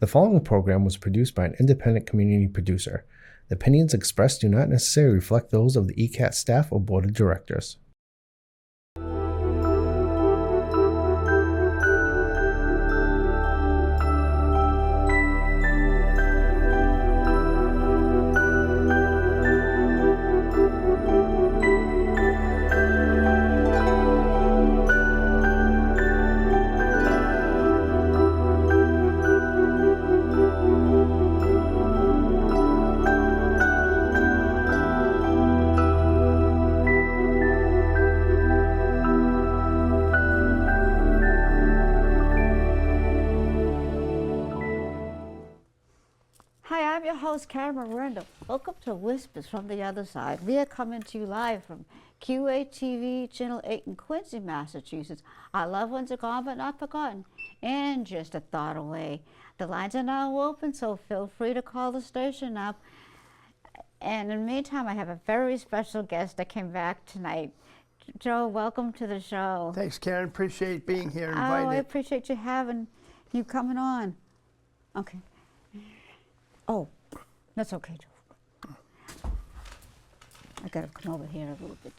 The following program was produced by an independent community producer. The opinions expressed do not necessarily reflect those of the ECAT staff or board of directors. Hi, I'm your host, Karen Miranda. Welcome to Whispers from the Other Side. We are coming to you live from QA Channel 8 in Quincy, Massachusetts. Our loved ones are gone but not forgotten, and just a thought away. The lines are now open, so feel free to call the station up. And in the meantime, I have a very special guest that came back tonight. Joe, welcome to the show. Thanks, Karen. Appreciate being here. Oh, I Invited. appreciate you coming on. Okay. Oh, that's okay, Joe. I gotta come over here a little bit.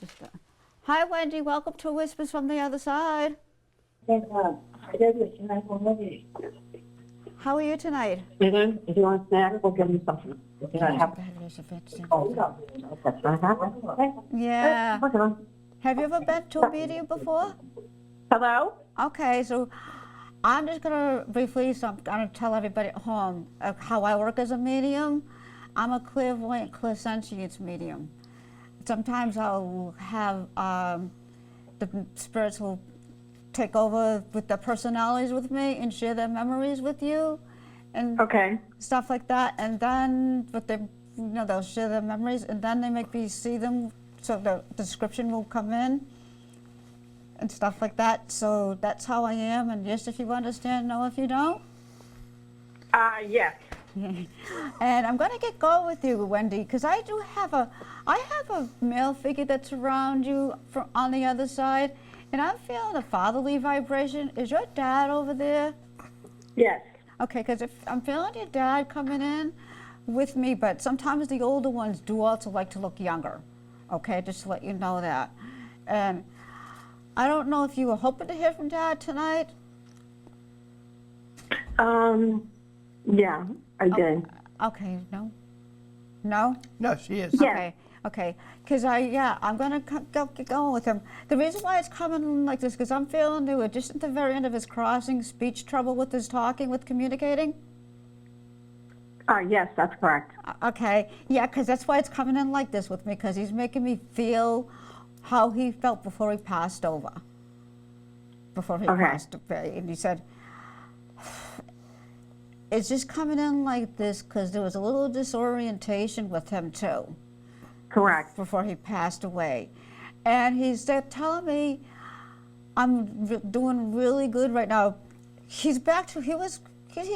Hi, Wendy. Welcome to Whispers from the Other Side. How are you tonight? If you want a snack, we'll give you something. Yeah. Have you ever been to a meeting before? Hello? Okay, so I'm just gonna briefly, I'm gonna tell everybody at home how I work as a medium. I'm a clairvoyant, clairsentience medium. Sometimes I'll have the spirits will take over with their personalities with me and share their memories with you, and stuff like that. And then, they'll share their memories, and then they make me see them, so the description will come in and stuff like that. So that's how I am, and yes, if you understand, no if you don't. Yes. And I'm gonna get going with you, Wendy, because I have a male figure that's around you on the other side, and I'm feeling a fatherly vibration. Is your dad over there? Yes. Okay, because if I'm feeling your dad coming in with me, but sometimes the older ones do also like to look younger. Okay, just to let you know that. And I don't know if you were hoping to hear from Dad tonight. Yeah, I did. Okay, no? No? No, she is. Yeah. Okay, because I'm gonna get going with him. The reason why it's coming like this, because I'm feeling they were just at the very end of his crossing, speech trouble with his talking, with communicating. Yes, that's correct. Okay, yeah, because that's why it's coming in like this with me, because he's making me feel how he felt before he passed over. Before he passed away, and he said, it's just coming in like this because there was a little disorientation with him too. Correct. Before he passed away. And he's telling me I'm doing really good right now. He's back to, he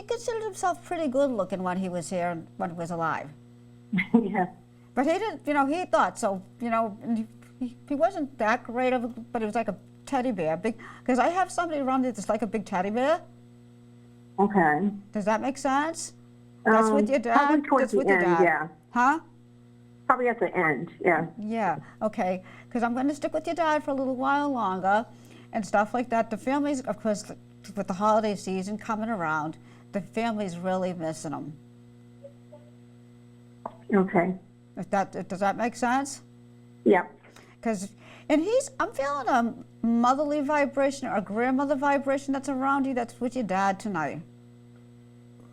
considered himself pretty good looking when he was here, when he was alive. Yeah. But he didn't, he thought so, and he wasn't that great of a, but he was like a teddy bear, big, because I have somebody around me that's like a big teddy bear. Okay. Does that make sense? That's with your dad? Probably towards That's with the your end, dad? yeah. Huh? Probably at the end, yeah. Yeah, okay, because I'm going to stick with your dad for a little while longer and stuff like that. The family's, of course, with the holiday season coming around, the family's really missing him. Okay. Does that make sense? Yeah. And I'm feeling a motherly vibration or a grandmother vibration that's around you that's with your dad tonight.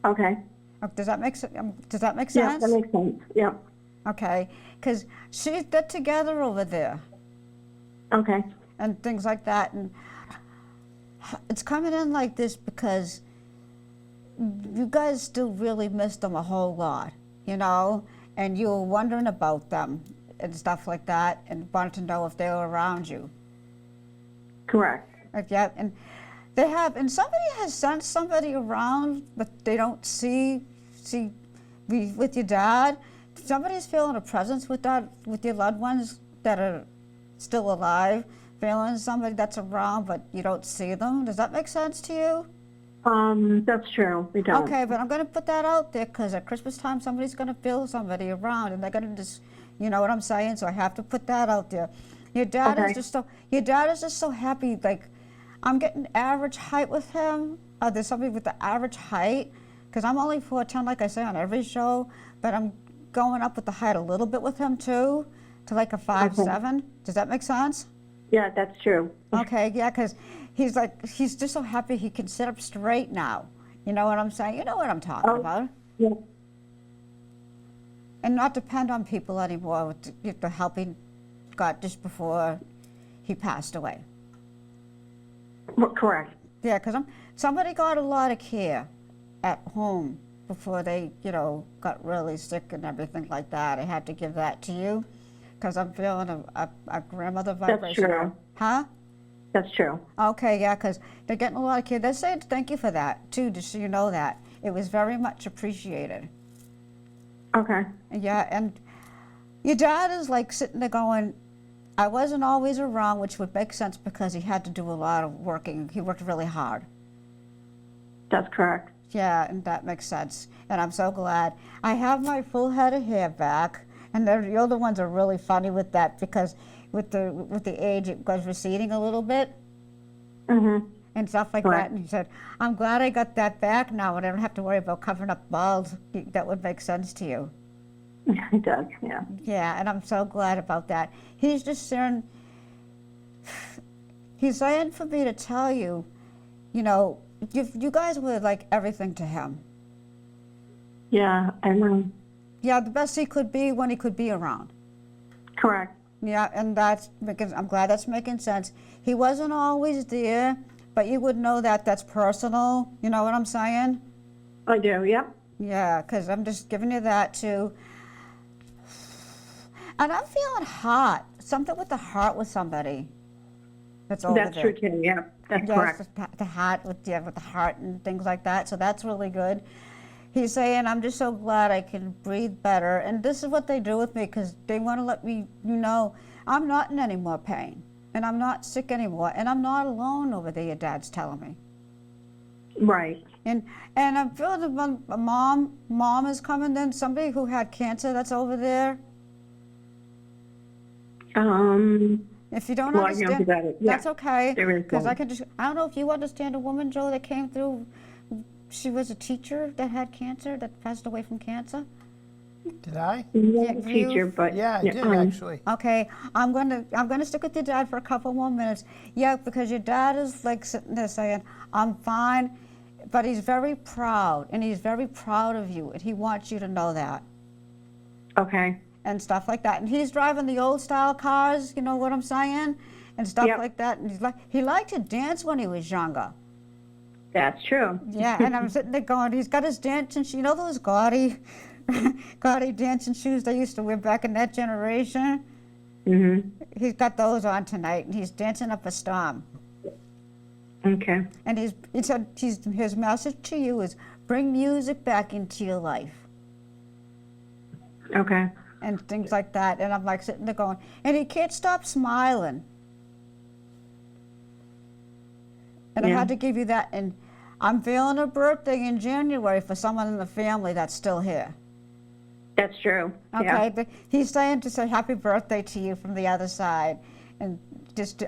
Okay. Does that make sense? Yeah, that makes sense, yeah. Okay, because they're together over there. Okay. And things like that. And it's coming in like this because you guys still really missed them a whole lot, and you were wondering about them and stuff like that and wanted to know if they were around you. Correct. Yeah, and they have, and somebody has sent somebody around, but they don't see with your dad. Somebody's feeling a presence with your loved ones that are still alive, feeling somebody that's around, but you don't see them. Does that make sense to you? That's true. We don't. Okay, but I'm going to put that out there because at Christmas time, somebody's going to feel somebody around, and they're going to just, you know what I'm saying? So I have to put that out there. Your dad Okay. is just so. Your dad is just so happy. Like, I'm getting average height with him. There's somebody with the average height, because I'm only 4'10", like I say on every show, but I'm going up with the height a little bit with him too, to like a 5'7". Does that make sense? Yeah, that's true. Okay, yeah, because he's just so happy he can sit up straight now. You know what I'm saying? You know what I'm talking about. Yeah. And not depend on people anymore with the help he got just before he passed away. Correct. Yeah, because somebody got a lot of care at home before they, you know, got really sick and everything like that. I had to give that to you because I'm feeling a grandmother vibration. That's true. Huh? That's true. Okay, yeah, because they're getting a lot of care. They're saying thank you for that, too, just so you know that. It was very much appreciated. Okay. Yeah, and your dad is like sitting there going, I wasn't always around, which would make sense because he had to do a lot of working. He worked really hard. That's correct. Yeah, and that makes sense. And I'm so glad. I have my full head of hair back, and the other ones are really funny with that because with the age it goes receding a little bit. Mm-hmm. And stuff like that. And he said, I'm glad I got that back now and I don't have to worry about covering up bald. That would make sense to you. It does, yeah. Yeah, and I'm so glad about that. He's just saying, he's saying for me to tell you, you know, you guys were like everything to him. Yeah, I know. Yeah, the best he could be when he could be around. Correct. Yeah, and I'm glad that's making sense. He wasn't always there, but you would know that that's personal. You know what I'm saying? I do, yep. Yeah, because I'm just giving you that too. And I'm feeling hot. Something with the heart with somebody. That's over That's there. true too, yeah. That's Yes, correct. the heart with the heart and things like that. So that's really good. He's saying, I'm just so glad I can breathe better. And this is what they do with me because they want to let me, you know, I'm not in any more pain. And I'm not sick anymore. And I'm not alone over there, your dad's telling me. Right. And I'm feeling that mom is coming then, somebody who had cancer that's over there. If you don't well, understand, I know about it. Yeah, that's okay. there is Because one. I don't know if you understand a woman, Joe, that came through, she was a teacher that had cancer, that passed away from cancer. Did I? Yeah, you- teacher, but Yeah, I did actually. Okay, I'm gonna stick with your dad for a couple more minutes. Yeah, because your dad is like sitting there saying, I'm fine, but he's very proud, and he's very proud of you, and he wants you to know that. okay. And stuff like that. And he's driving the old style cars, you know what I'm saying? And stuff Yep. like that. And he liked to dance when he was younger. That's true. Yeah, and I'm sitting there going, he's got his dancing shoes, you know those gaudy dancing shoes they used to wear back in that generation? Mm-hmm. He's got those on tonight, and he's dancing up a storm. Okay. And he said his message to you is bring music back into your life. Okay. And things like that. And I'm like sitting there going, and he can't stop smiling. And I Yeah. had to give you that. And I'm feeling a birthday in January for someone in the family that's still here. That's true. Okay, Yeah. but he's saying to say happy birthday to you from the other side. And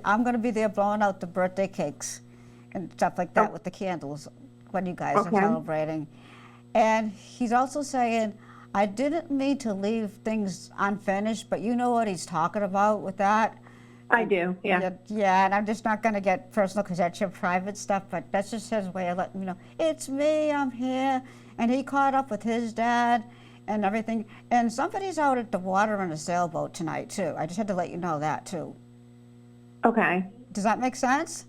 I'm going to be there blowing out the birthday cakes and stuff like that with the candles when you guys are celebrating. And he's also saying, I didn't mean to leave things unfinished, but you know what he's talking about with that. I do, yeah. Yeah, and I'm just not going to get personal because that's your private stuff, but that's just his way of letting me know, it's me, I'm here. And he caught up with his dad and everything. And somebody's out at the water on a sailboat tonight, too. I just had to let you know that, too. Okay. Does that make sense?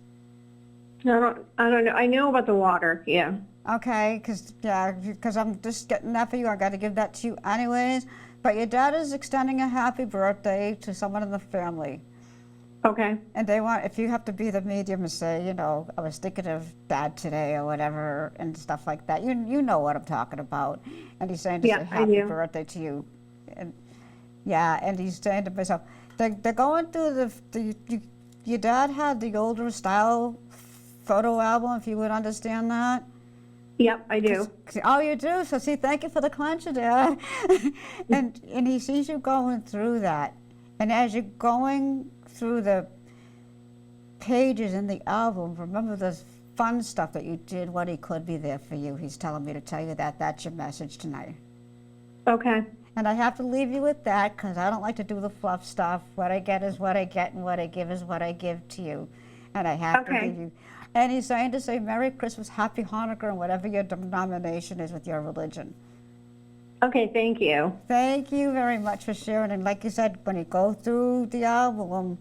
No, I don't know. I know about the water, yeah. Okay, because I'm just getting that for you. I got to give that to you anyways. But your dad is extending a happy birthday to someone in the family. Okay. And they want, if you have to be the medium and say, you know, I was thinking of Dad today or whatever and stuff like that. You know what I'm talking about. And he's saying to say happy birthday to you. And yeah, and he's saying to myself, they're going through your dad had the older style photo album, if you would understand that. Yep, I do. Oh, you do? So see, thank you for the clencher, Dad. and he sees you going through that. And as you're going through the pages in the album, remember the fun stuff that you did, what he could be there for you. He's telling me to tell you that. That's your message tonight. Okay. And I have to leave you with that because I don't like to do the fluff stuff. What I get is what I get, and what I give is what I give to you. And I have to leave you. And he's saying to say Merry Christmas, Happy Hanukkah, and whatever your denomination is with your religion. Okay, thank you. Thank you very much for sharing. And like you said, when you go through the album,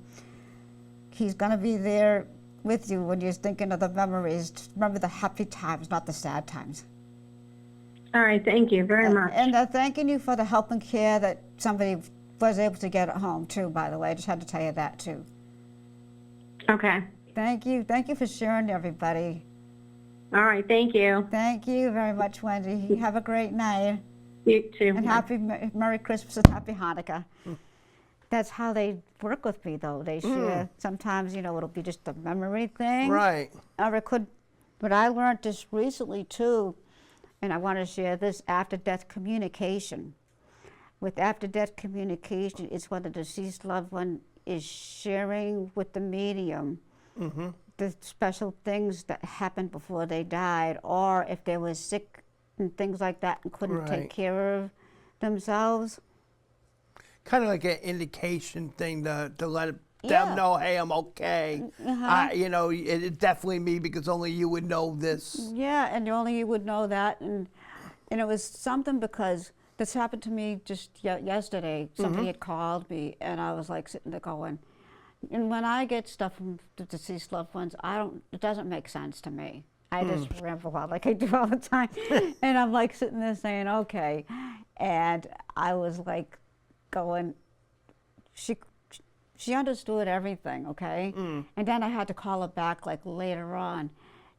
he's going to be there with you when you're thinking of the memories. Just remember the happy times, not the sad times. All right, thank you very much. And thanking you for the help and care that somebody was able to get at home, too, by the way. I just had to tell you that, too. Okay. Thank you. Thank you for sharing, everybody. All right, thank you. Thank you very much, Wendy. Have a great night. You too. And happy Merry Christmas and Happy Hanukkah. That's how they work with me, though. They share. Sometimes, you know, it'll be just a memory thing. Right. Or it could, but I learned this recently, too, and I want to share this after-death communication. With after-death communication, it's when the deceased loved one is sharing with the medium the special things that happened before they died, or if they were sick and things like that and couldn't take care of themselves. Kind of like an indication thing to let them know, hey, I'm okay. You know, it's definitely me because only you would know this. Yeah, and only you would know that. And it was something because this happened to me just yesterday. Somebody had called me, and I was like sitting there going, and when I get stuff from the deceased loved ones, it doesn't make sense to me. I just ramble on like I do all the time. And I'm like sitting there saying, okay. And I was like going, she understood everything, okay? And then I had to call her back like later on.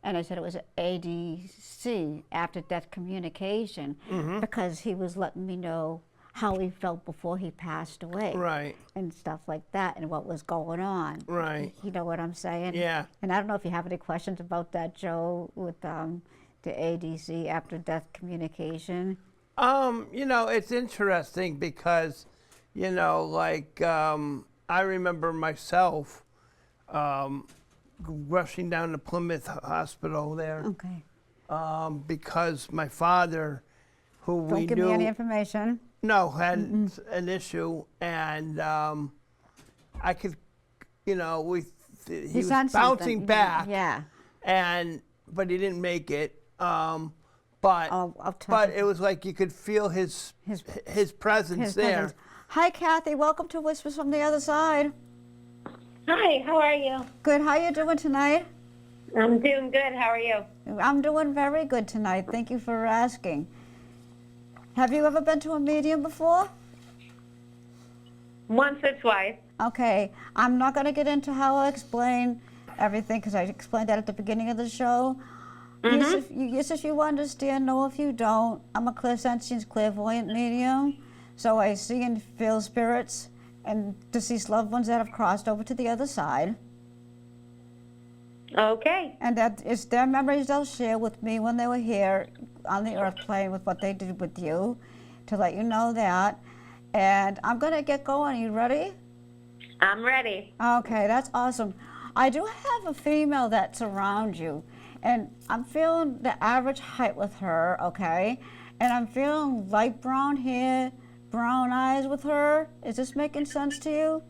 And I said it was ADC, after death communication, because he was letting me know how he felt before he passed away. Right. And stuff like that and what was going on. Right. You know what I'm saying? Yeah. And I don't know if you have any questions about that, Joe, with the ADC, after death communication. You know, it's interesting because, you know, like I remember myself rushing down to Plymouth Hospital there. Okay. Because my father, who we knew... Don't give me any information. No, had an issue, and I could, you know, he was bouncing back. Yeah. But he didn't make it. But it was like you could feel his presence there. Presence. Hi, Kathy. Welcome to Whispers from the Other Side. Hi, how are you? Good. How you doing tonight? I'm doing good. How are you? I'm doing very good tonight. Thank you for asking. Have you ever been to a medium before? Once or twice. Okay. I'm not going to get into how I explain everything because I explained that at the beginning of the show. Yes, if you understand, no, if you don't. I'm a clairsentient, clairvoyant medium, so I see and feel spirits and deceased loved ones that have crossed over to the other side. Okay. And that is their memories they'll share with me when they were here on the earth plane with what they did with you, to let you know that. And I'm going to get going. Are you ready? I'm ready. Okay, that's awesome. I do have a female that's around you, and I'm feeling the average height with her, okay? And I'm feeling light brown hair, brown eyes with her. Is this making sense to you?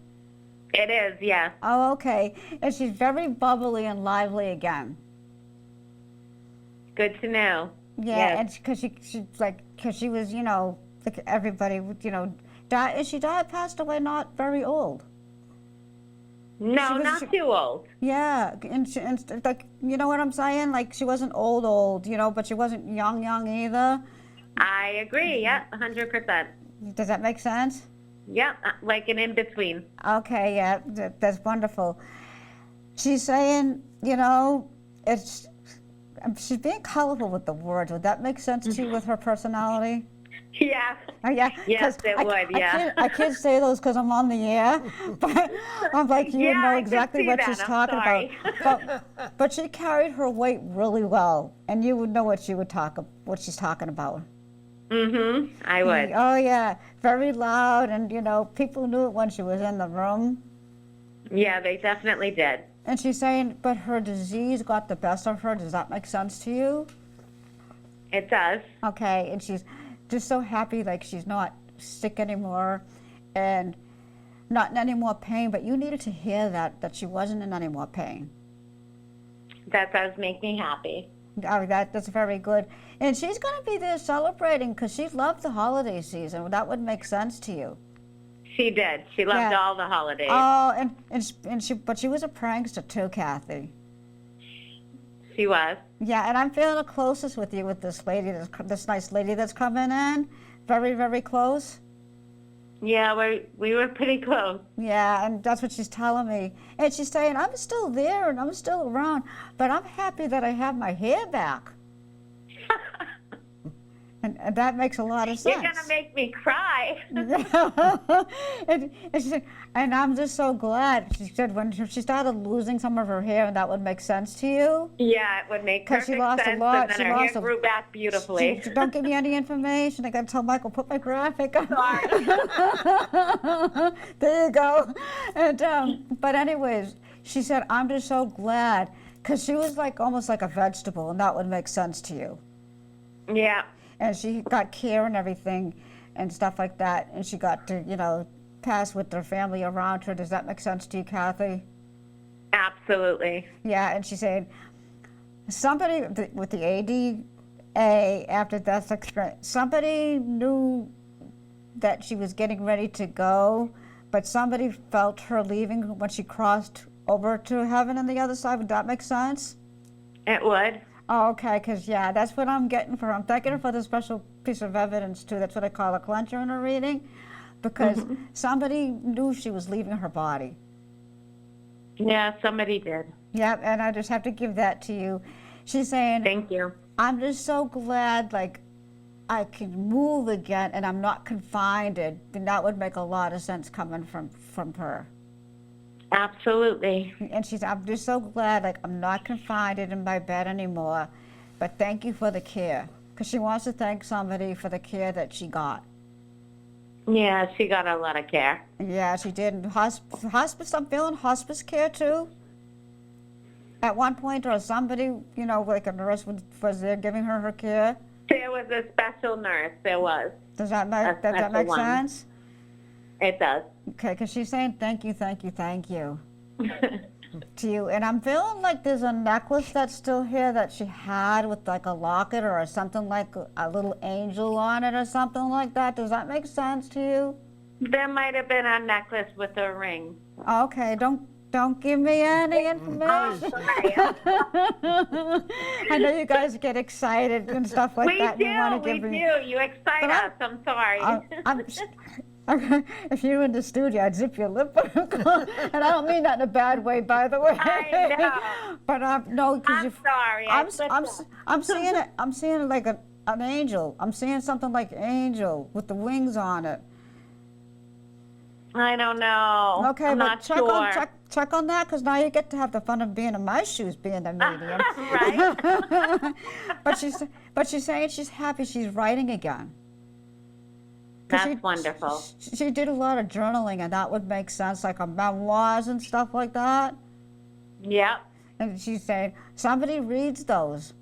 It is, yes. Oh, okay. And she's very bubbly and lively again. Good to know. Yeah, yes. and because she was, you know, like everybody, you know, died. And she passed away not very old. No, not too old. Yeah, and like, you know what I'm saying? Like, she wasn't old, you know, but she wasn't young either. I agree, yeah, 100%. Does that make sense? Yeah, like an in-between. Okay, yeah, that's wonderful. She's saying, you know, she's being colorful with the words. Would that make sense to you with her personality? Yeah. Oh, yeah. Yes, 'Cause it would, yeah. I can't say those because I'm on the air, but I'm like, you Yeah, know I can exactly see what that. she's I'm talking sorry. about. But she carried her weight really well, and you would know what what she's talking about. I would. Oh yeah, very loud, and you know, people knew it when she was in the room. Yeah, they definitely did. And she's saying, but her disease got the best of her. Does that make sense to you? It does. Okay, and she's just so happy, like she's not sick anymore, and not in any more pain. But you needed to hear that she wasn't in any more pain. That does make me happy. Oh, that's very good. And she's going to be there celebrating because she loved the holiday season. That would make sense to you. She did. She loved Yeah. all the holidays. Oh, but she was a prankster too, Kathy. She was. Yeah, and I'm feeling the closest with you with this lady, this nice lady that's coming in. Very, very close. Yeah, we were pretty close. Yeah, and that's what she's telling me. And she's saying, I'm still there and I'm still around, but I'm happy that I have my hair back. And that makes a lot of sense. You're going to make me cry. and she said, and I'm just so glad. She said when she started losing some of her hair, and that would make sense to you. Yeah, it would make 'Cause perfect she lost a sense. lot. And She then her lost hair a- grew back beautifully. Don't give me any information. I got to tell Michael, put my graphic on. Sorry. There you go. And but anyways, she said, I'm just so glad, because she was like almost like a vegetable, and that would make sense to you. Yeah. And she got care and everything and stuff like that, and she got to, you know, pass with her family around her. Does that make sense to you, Kathy? Absolutely. Yeah, and she said, somebody with the ADA after death experience, somebody knew that she was getting ready to go, but somebody felt her leaving when she crossed over to heaven on the other side. Would that make sense? It would. Oh, okay, because, yeah, that's what I'm getting for her. I'm thanking her for the special piece of evidence, too. That's what I call a clencher in her reading, because somebody knew she was leaving her body. Yeah, somebody did. Yep, and I just have to give that to you. She's saying, Thank you. I'm just so glad, like, I can move again and I'm not confined. And that would make a lot of sense coming from her. Absolutely. And I'm just so glad, like, I'm not confined in my bed anymore, but thank you for the care. Because she wants to thank somebody for the care that she got. Yeah, she got a lot of care. Yeah, she did. And hospice, I'm feeling hospice care too. At one point, or somebody, you know, like a nurse was there giving her care. There was a special nurse. There was. Does that make special one. sense? It does. Okay, because she's saying thank you, thank you, thank you to you. And I'm feeling like there's a necklace that's still here that she had with like a locket or something, like a little angel on it or something like that. Does that make sense to you? There might have been a necklace with a ring. Okay, don't give me any information. I know you guys get excited and stuff like that. We and you want to do. give We me. do. You excite But us. I'm sorry. If you were in the studio, I'd zip your lip. And I don't mean that in a bad way, by the way. I know. But no, because I'm sorry. I'm seeing it. I'm seeing it like an angel. I'm seeing something like angel with the wings on it. I don't know. Okay, I'm but not sure. check on that, because now you get to have the fun of being in my shoes, being a medium. Right? But she's saying she's happy. She's writing again. That's wonderful. She did a lot of journaling, and that would make sense, like her memoirs and stuff like that. Yep. And she's saying somebody reads those,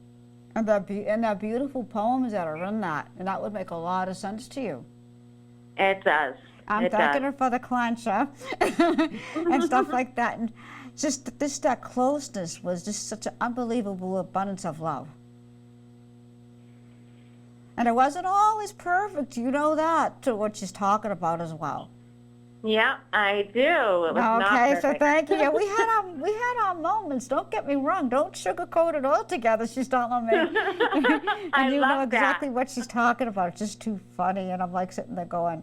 and they're beautiful poems that are in that, and that would make a lot of sense to you. It does. I'm thanking her for the clencher and stuff like that, and just that closeness was just such an unbelievable abundance of love. And it wasn't always perfect, you know that, to what she's talking about as well. Yeah, I do. It was not perfect. So thank you. We had our moments. Don't get me wrong. Don't sugarcoat it all together. She's telling me, and I you love know exactly that. what she's talking about. It's just too funny, and I'm like sitting there going.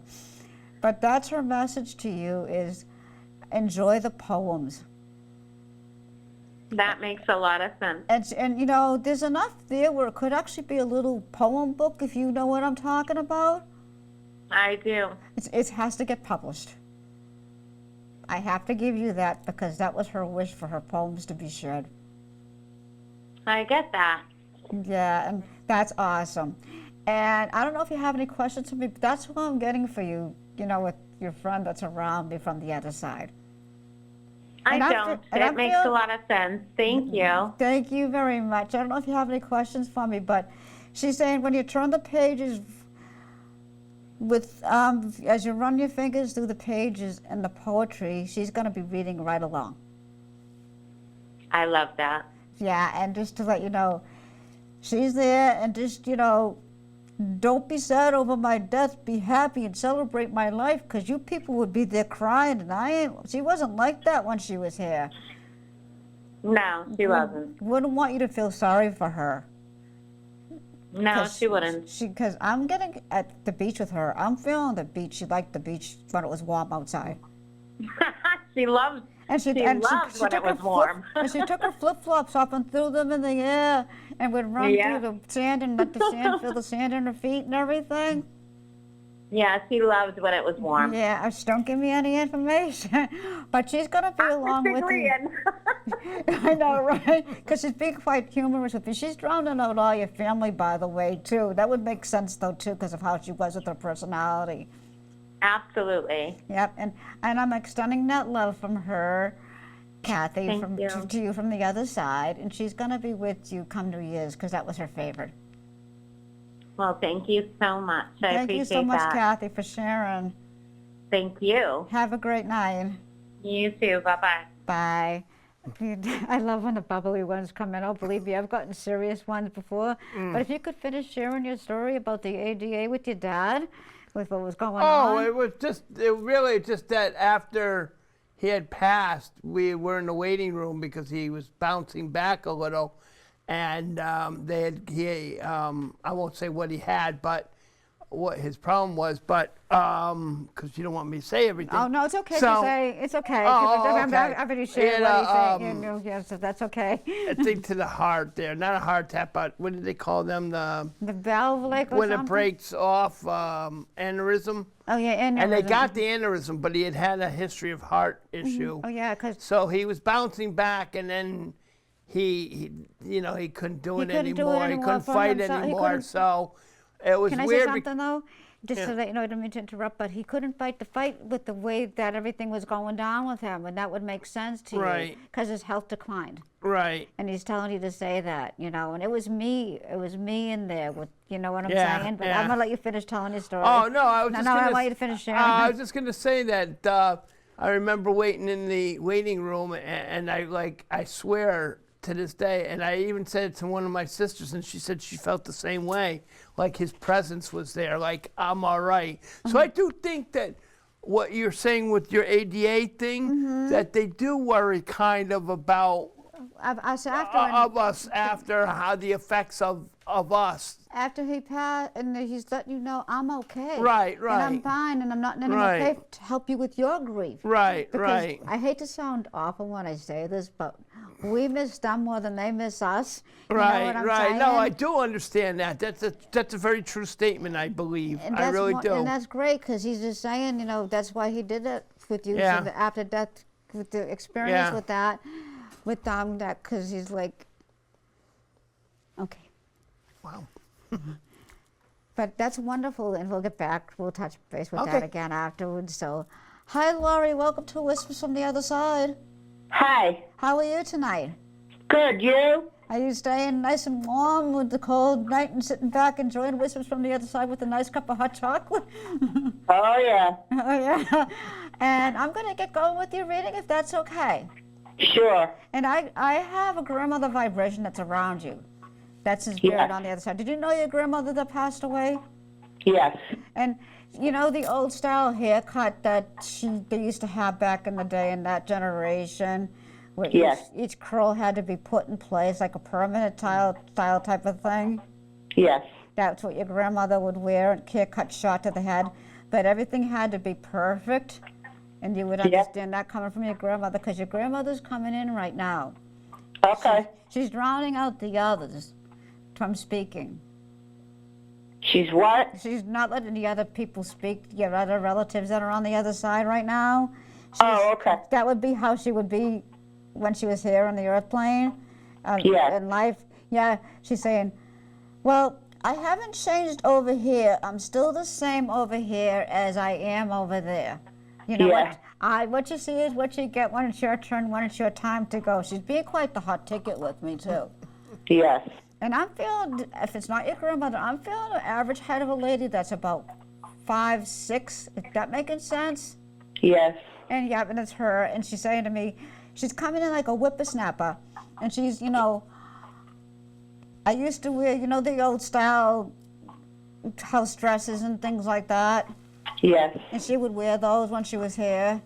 But that's her message to you: is enjoy the poems. That makes a lot of sense. And you know, there's enough there where it could actually be a little poem book, if you know what I'm talking about. I do. It has to get published. I have to give you that because that was her wish for her poems to be shared. I get that. Yeah, and that's awesome. And I don't know if you have any questions for me, but that's what I'm getting for you, you know, with your friend that's around me from the other side. I don't. It makes a lot of sense. Thank you. Thank you very much. I don't know if you have any questions for me, but she's saying when you turn the pages with, as you run your fingers through the pages and the poetry, she's going to be reading right along. I love that. Yeah, and just to let you know, she's there, and just, you know, don't be sad over my death. Be happy and celebrate my life, because you people would be there crying, and I ain't. She wasn't like that when she was here. No, she wasn't. Wouldn't want you to feel sorry for her. No, she wouldn't. Because I'm getting at the beach with her. I'm feeling the beach. She liked the beach when it was warm outside. She loved. And she loved when it was warm. And she took her flip-flops off and threw them in the air and would run through the sand and let the sand feel the sand in her feet and everything. Yeah, she loved when it was warm. Yeah, she don't give me any information, but she's gonna be along with you. I know, right? Because she's being quite humorous with you. She's drowning out all your family, by the way, too. That would make sense, though, too, because of how she was with her personality. Absolutely. Yep, and I'm extending that love from her, Kathy, to you from the other side, and she's going to be with you come New Year's because that was her favorite. Well, thank you so much. I appreciate that. Thank you so much, Kathy, for sharing. Thank you. Have a great night. You too. Bye-bye. Bye. I love when the bubbly ones come in. Oh, believe me, I've gotten serious ones before. But if you could finish sharing your story about the ADA with your dad, with what was going on. Oh, it was really just that after he had passed, we were in the waiting room because he was bouncing back a little, and I won't say what he had, but what his problem was, but because you don't want me to say everything. Oh no, it's okay to say. It's okay. I've already shared what he said. Yeah, so that's okay. A thing to the heart there, not a heart attack, but what do they call them? The valve, like, or when something? it breaks off, aneurysm. Oh yeah, aneurysm. And they got the aneurysm, but he had a history of heart issue. Oh yeah, so he was bouncing back, and then he couldn't do it anymore. He couldn't fight anymore. So it was weird. Can I say something though? Just so that you know, I don't mean to interrupt, but he couldn't fight the fight with the way that everything was going down with him, and that would make sense to you, because his health declined. Right. And he's telling you to say that, you know, and it was me in there with, you know what I'm saying? But I'm gonna let you finish telling your story. Oh no, I want you to finish sharing. I was just gonna say that I remember waiting in the waiting room, and I swear to this day, and I even said it to one of my sisters, and she said she felt the same way, like his presence was there, like I'm all right. So I do think that what you're saying with your ADA thing, that they do worry kind of about us after how the effects of us. After he passed, and he's letting you know I'm okay. Right. And I'm fine, and I'm not, and I'm okay to help you with your grief. Right. I hate to sound awful when I say this, but we miss them more than they miss us. You know what I'm saying? No, I do understand that. That's a very true statement, I believe. I really do. And that's great, because he's just saying, you know, that's why he did it with you. So after death, with the experience with that, that, because he's like, okay. Wow. But that's wonderful, and we'll get back. We'll touch base with that again afterwards. So, hi, Laurie. Welcome to Whispers from the Other Side. Hi. How are you tonight? Good. You? Are you staying nice and warm with the cold night and sitting back enjoying Whispers from the Other Side with a nice cup of hot chocolate? Oh, yeah. Oh, yeah. And I'm going to get going with your reading, if that's okay. Sure. And I have a grandmother vibration that's around you. That's his spirit on the other side. Did you know your grandmother that passed away? Yes. And you know the old style haircut that they used to have back in the day in that generation, where each curl had to be put in place like a permanent style type of thing? Yes. That's what your grandmother would wear, haircut short to the head. But everything had to be perfect, and you would understand that coming from your grandmother, because your grandmother's coming in right now. Okay. She's drowning out the others from speaking. She's what? She's not letting the other people speak, your other relatives that are on the other side right now. Oh, okay. That would be how she would be when she was here on the earth plane. Yeah. In life. Yeah, she's saying, well, I haven't changed over here. I'm still the same over here as I am over there. You know Yeah. what you see is what you get when it's your turn, when it's your time to go. She's being quite the hot ticket with me, too. Yes. And I'm feeling, if it's not your grandmother, I'm feeling an average height of a lady that's about 5'6". Is that making sense? Yes. And yeah, and it's her. And she's saying to me, she's coming in like a whippersnapper. And she's, you know, I used to wear, you know, the old style house dresses and things like that. Yes. And she would wear those when she was here.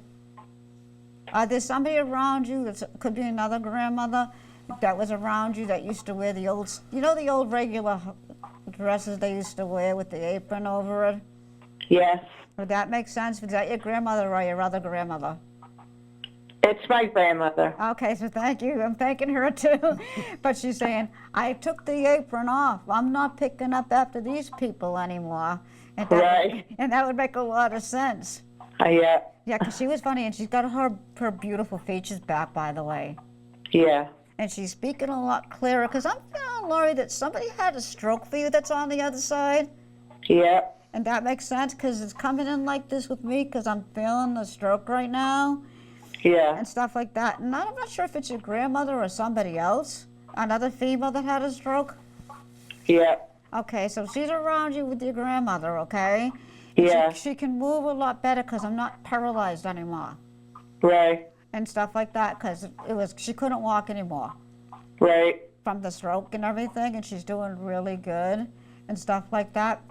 There's somebody around you that could be another grandmother that was around you that used to wear the old, you know, the old regular dresses they used to wear with the apron over it? Yes. Would that make sense? Is that your grandmother or your other grandmother? It's my grandmother. Okay, so thank you. I'm thanking her too. But she's saying, I took the apron off. I'm not picking up after these people anymore. And that, Right. and that would make a lot of sense. Yeah. Yeah, because she was funny, and she's got her beautiful features back, by the way. Yeah. And she's speaking a lot clearer, because I'm feeling, Lori, that somebody had a stroke for you that's on the other side. Yeah. And that makes sense, because it's coming in like this with me, because I'm feeling the stroke right now. Yeah. And stuff like that. And I'm not sure if it's your grandmother or somebody else, another female that had a stroke. Yeah. Okay, so she's around you with your grandmother, okay? And Yeah. She can move a lot better because I'm not paralyzed anymore Right. and stuff like that, because she couldn't walk anymore Right. from the stroke and everything, and she's doing really good and stuff like that.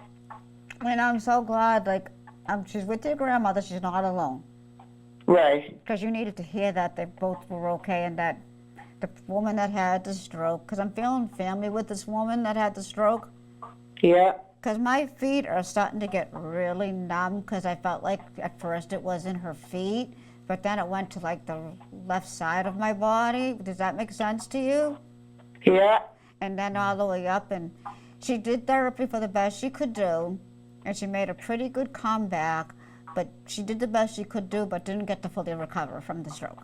And I'm so glad, like, she's with your grandmother, she's not alone. Right. Because you needed to hear that they both were okay, and that the woman that had the stroke, because I'm feeling family with this woman that had the stroke, Yeah. because my feet are starting to get really numb, because I felt like at first it was in her feet, but then it went to like the left side of my body. Does that make sense to you? Yeah. And then all the way up, and she did therapy for the best she could do, and she made a pretty good comeback, but she did the best she could do, but didn't get to fully recover from the stroke.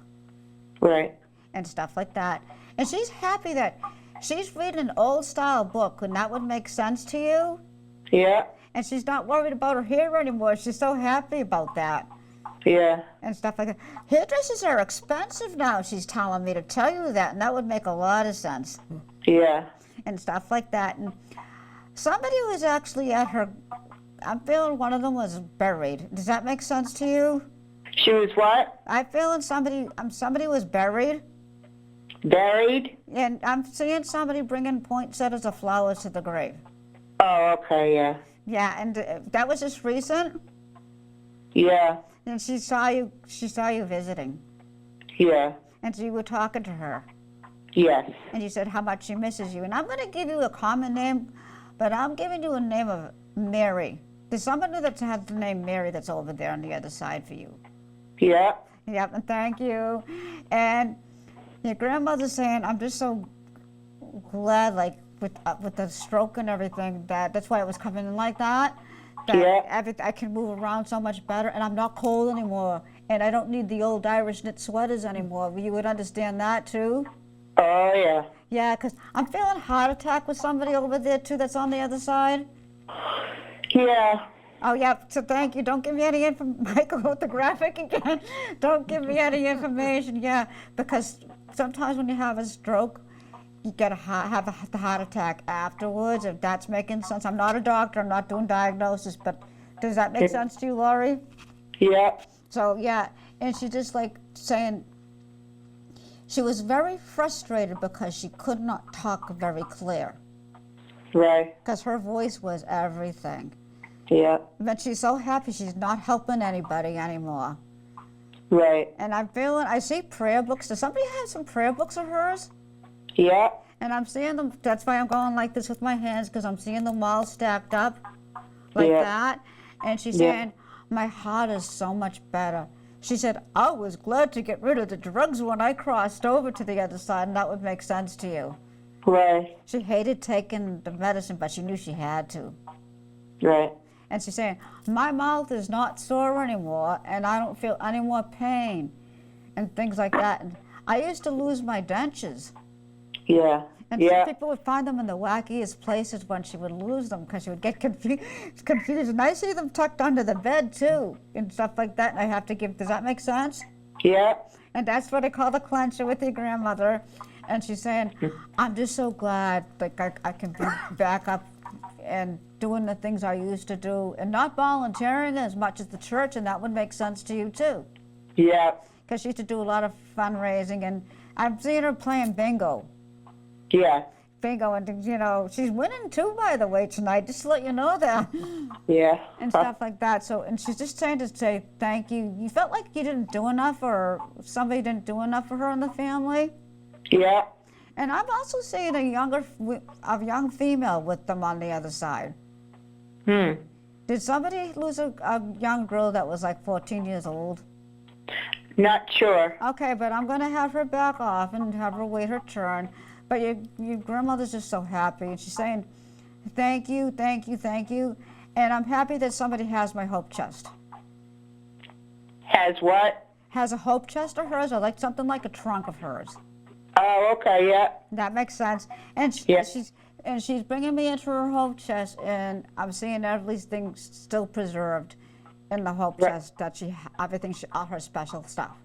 Right. And stuff like that. And she's happy that she's reading an old style book, and that would make sense to you. Yeah. And she's not worried about her hair anymore. She's so happy about that Yeah. and stuff like that. Hairdressers are expensive now, she's telling me to tell you that, and that would make a lot of sense Yeah. and stuff like that. And somebody was actually at her, I'm feeling one of them was buried. Does that make sense to you? She was what? I'm feeling somebody was buried. Buried? And I'm seeing somebody bringing poinsettias of flowers to the grave. Oh, okay. Yeah. Yeah, and that was just recent. Yeah. And she saw you visiting, Yeah. and so you were talking to her, Yes. and you said how much she misses you. And I'm going to give you a common name, but I'm giving you a name of Mary. There's somebody that has the name Mary that's over there on the other side for you. Yeah. Yep, and thank you. And your grandmother's saying, I'm just so glad, like, with the stroke and everything, that's why it was coming in like that. Yeah. I can move around so much better, and I'm not cold anymore, and I don't need the old Irish knit sweaters anymore. You would understand that, too? Oh, yeah. Yeah, because I'm feeling heart attack with somebody over there, too, that's on the other side. Yeah. Oh, yeah, so thank you. Don't give me any information. Michael with the graphic again. Don't give me any information, yeah, because sometimes when you have a stroke, you get have the heart attack afterwards, if that's making sense. I'm not a doctor, I'm not doing diagnosis, but does that make sense to you, Laurie? Yeah. So, yeah, and she just like saying, she was very frustrated because she could not talk very clear, Right. because her voice was everything. Yeah. But she's so happy she's not helping anybody anymore. Right. And I see prayer books. Does somebody have some prayer books of hers? Yeah. And I'm seeing them, that's why I'm going like this with my hands, because I'm seeing them all stacked up like Yeah. that. And she's Yeah. saying, my heart is so much better. She said, I was glad to get rid of the drugs when I crossed over to the other side, and that would make sense to you. Right. She hated taking the medicine, but she knew she had to. Right. And she's saying, my mouth is not sore anymore, and I don't feel any more pain, and things like that. And I used to lose my dentures. Yeah. And Yeah. people would find them in the wackiest places when she would lose them because she would get confused. And I see them tucked under the bed too and stuff like that. And I have to give, does that make sense? Yeah. And that's what I call the clencher with your grandmother. And she's saying, I'm just so glad like I can be back up and doing the things I used to do and not volunteering as much as the church. And that would make sense to you too. Yeah. Because she used to do a lot of fundraising. And I've seen her playing bingo. Yeah. Bingo, and you know, she's winning too, by the way, tonight, just to let you know that. Yeah. And stuff like that. So, and she's just trying to say thank you. You felt like you didn't do enough, or somebody didn't do enough for her in the family. Yeah. And I'm also seeing a young female with them on the other side. Did somebody lose a young girl that was like 14 years old? Not sure. Okay, but I'm going to have her back off and have her wait her turn. But your grandmother's just so happy, and she's saying, thank you, thank you, thank you. And I'm happy that somebody has my hope chest. Has what? Has a hope chest of hers, or like something like a trunk of hers. Oh, okay. Yeah. That makes sense. And she's bringing me into her hope chest, and I'm seeing everything still preserved in the hope chest, that all her special stuff.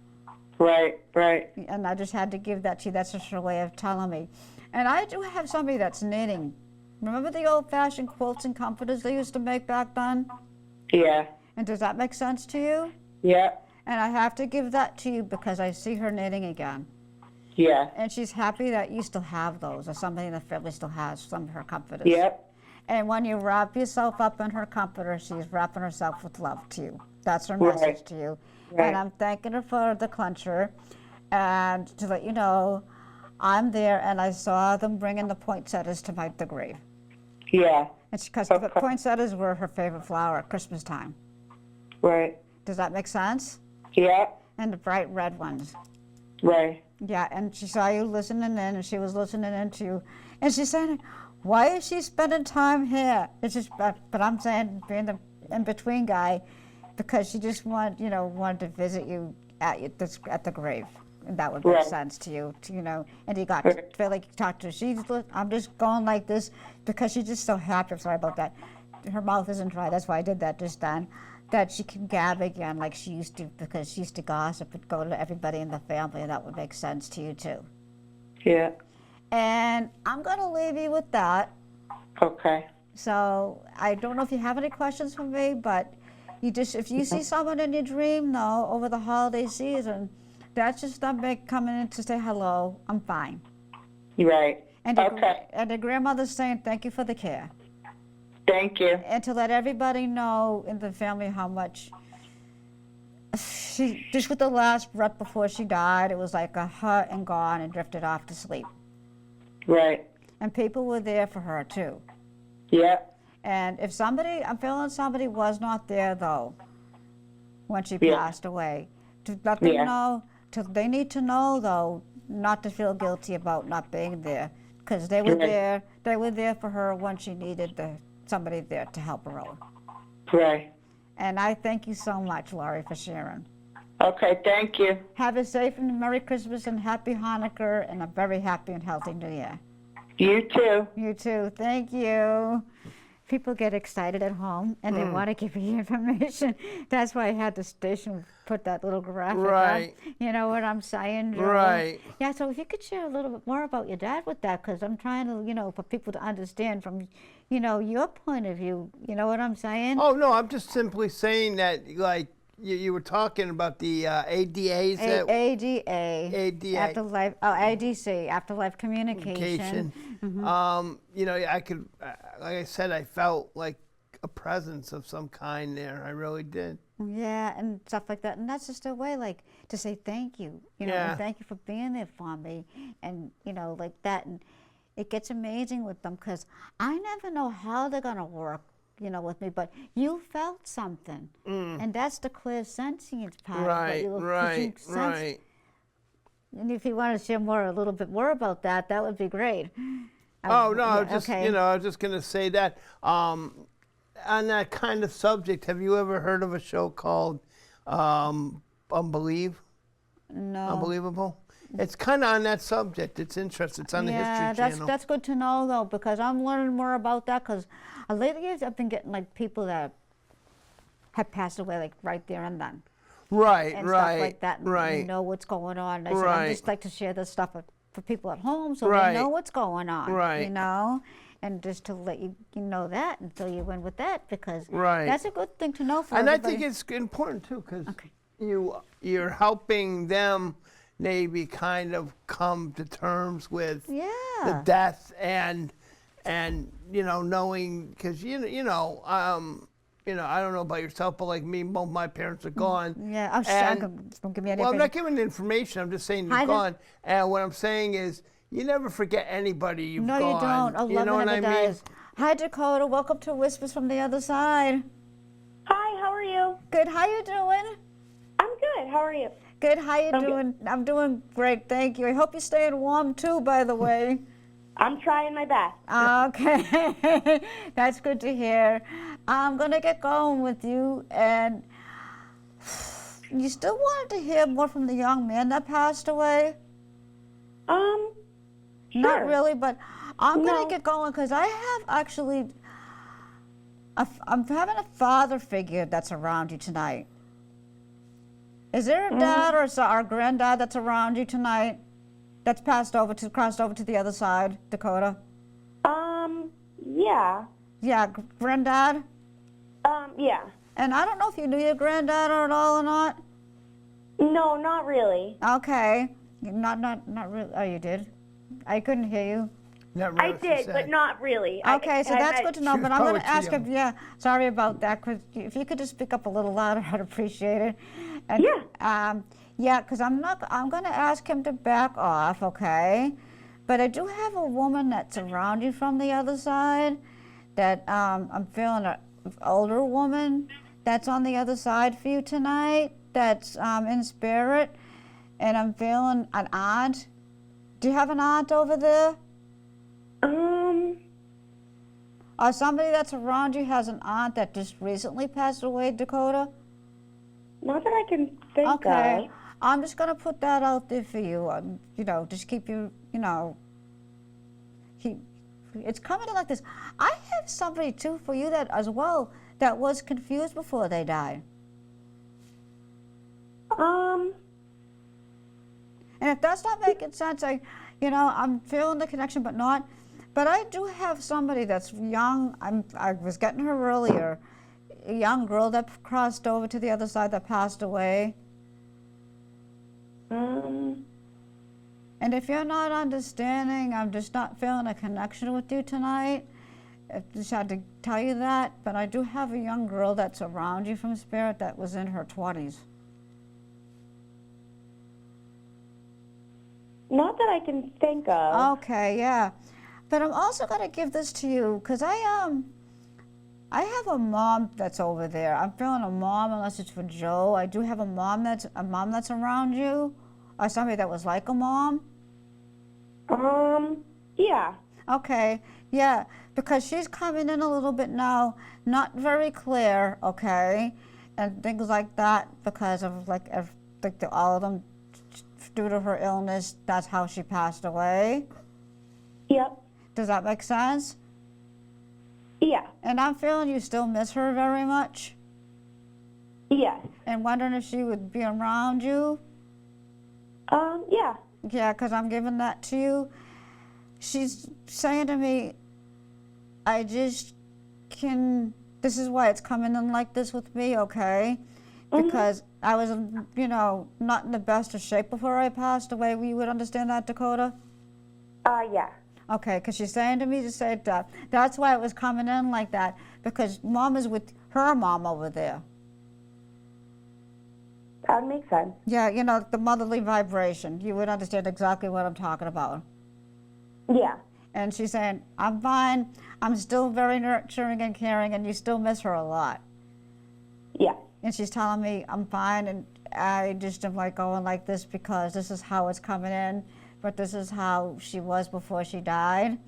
Right. Right. And I just had to give that to you. That's just her way of telling me. And I do have somebody that's knitting. Remember the old-fashioned quilts and comforters they used to make back then? Yeah. And does that make sense to you? Yeah. And I have to give that to you because I see her knitting again. Yeah. And she's happy that you still have those, or somebody in the family still has some of her comforters. Yep. And when you wrap yourself up in her comforter, she's wrapping herself with love to you. That's her message to you. Right. And I'm thanking her for the clencher, and to let you know, I'm there, and I saw them bringing the poinsettias to the grave. Yeah. It's because the poinsettias were her favorite flower at Christmas time. Right. Does that make sense? Yeah. And the bright red ones. Right. Yeah, and she saw you listening in, and she was listening in to you. And she's saying, why is she spending time here? It's just, but I'm saying, being the in-between guy, because she just wanted to visit you at the grave. And that would make sense to you, and you got to feel like you talked to her. I'm just going like this because she's just so happy. I'm sorry about that. Her mouth isn't dry. That's why I did that just then. That she can gab again like she used to, because she used to gossip and go to everybody in the family, and that would make sense to you too. Yeah. And I'm going to leave you with that. Okay. So I don't know if you have any questions for me, but if you see someone in your dream, though, over the holiday season, that's just them coming in to say hello. I'm fine. Right. And the grandmother's saying thank you for the care. Thank you. And to let everybody know in the family how much she, just with the last breath before she died, it was like a hut and gone and drifted off to sleep. Right. And people were there for her too. Yeah. And if I'm feeling somebody was not there though, when she passed away, to let them know, they need to know though, not to feel guilty about not being there, because they were there. They were there for her when she needed somebody there to help her out. Right. And I thank you so much, Laurie, for sharing. Okay, thank you. Have a safe and Merry Christmas and Happy Hanukkah and a very happy and healthy New Year. You too. You too. Thank you. People get excited at home and they want to give you information. That's why I had the station put that little graphic up. You know what I'm saying, Joe? Right. Yeah, so if you could share a little bit more about your dad with that, because I'm trying to, for people to understand from, your point of view. You know what I'm saying? Oh, no, I'm just simply saying that, like, you were talking about the ADAs. ADA. Afterlife, ADC, Afterlife Communication. I could, like I said, I felt like a presence of some kind there. I really did. Yeah, and stuff like that. And that's just a way, like, to say thank you. And thank you for being there for me. And, like that. And it gets amazing with them because I never know how they're going to work, with me, but you felt something. And that's the clairsentience part. Right, of it. right, right. And if you want to share a little bit more about that, that would be great. Oh, no, I was just, okay. I was just going to say that. On that kind of subject, have you ever heard of a show called Unbelievable? It's kind of on that subject. It's interesting. It's on the History Channel. That's good to know, though, because I'm learning more about that, because lately I've been getting, like, people that have passed away, like, right there and then. Right, and right, stuff like that, and right. you know what's going on. I said, Right. I just like to share this stuff for people at home so Right. they know what's going on, Right. and just to let you know that and fill you in with that, because Right. that's a good thing to know for And everybody. I think it's important, too, because Okay. you're helping them maybe kind of come to terms with the death and knowing, because I don't know about yourself, but like me, both my parents are gone. Yeah, I'm sure. Don't give me any Well, I'm not information. giving information. I'm just saying they're gone. And what I'm saying is, you never forget anybody you've No, gone. you don't. I You love know it what I never mean? dies. Hi, Dakota. Welcome to Whispers from the Other Side. Hi, how are you? Good. How you doing? I'm good. How are you? Good. How you I'm doing? I'm doing great. Thank you. I hope you're staying warm too, by the way. I'm trying my best. Okay. That's good to hear. I'm going to get going with you. And you still wanted to hear more from the young man that passed away? Sure. Not really, but I'm going No. to get going because I have actually, I'm having a father figure that's around you tonight. Is there a dad or a granddad that's around you tonight that's crossed over to the other side, Dakota? Yeah. Yeah, granddad? Yeah. And I don't know if you knew your granddad at all or not. No, not really. Okay. Not really. Oh, you did? I couldn't hear you. Not I really, she did, said. but not really. Okay, so that's good to know, She was but I'm going probably to too ask young. if, sorry about that, because if you could just speak up a little louder, I'd appreciate it. And, Yeah. because I'm going to ask him to back off, okay? But I do have a woman that's around you from the other side that I'm feeling an older woman that's on the other side for you tonight, that's in spirit, and I'm feeling an aunt. Do you have an aunt over there? Or somebody that's around you has an aunt that just recently passed away, Dakota? Not that I can think Okay. of. I'm just going to put that out there for you. Just keep you, it's coming in like this. I have somebody, too, for you that as well that was confused before they died. Um, And if that's not making sense, I'm feeling the connection, but not. But I do have somebody that's young. I was getting her earlier. A young girl that crossed over to the other side that passed away. And if you're not understanding, I'm just not feeling a connection with you tonight. I just had to tell you that. But I do have a young girl that's around you from spirit that was in her 20s. not that I can think of. Okay, yeah. But I'm also going to give this to you because I have a mom that's over there. I'm feeling a mom, unless it's for Joe. I do have a mom that's around you, or somebody that was like a mom. Yeah. Okay, yeah, because she's coming in a little bit now, not very clear, okay, and things like that because of all of them due to her illness. That's how she passed away. Yep. Does that make sense? Yeah. And I'm feeling you still miss her very much. Yes. And wondering if she would be around you. Yeah. Yeah, because I'm giving that to you. She's saying to me, I just can, this is why it's coming in like this with me, okay? Because I was, not in the best of shape before I passed away. You would understand that, Dakota? Yeah. Okay, because she's saying to me to say that. That's why it was coming in like that, because Mom is with her mom over there. That makes sense. Yeah, the motherly vibration. You would understand exactly what I'm talking about. Yeah. And she's saying, I'm fine. I'm still very nurturing and caring, and you still miss her a lot. Yeah. And she's telling me I'm fine, and I just am like going like this because this is how it's coming in, but this is how she was before she died.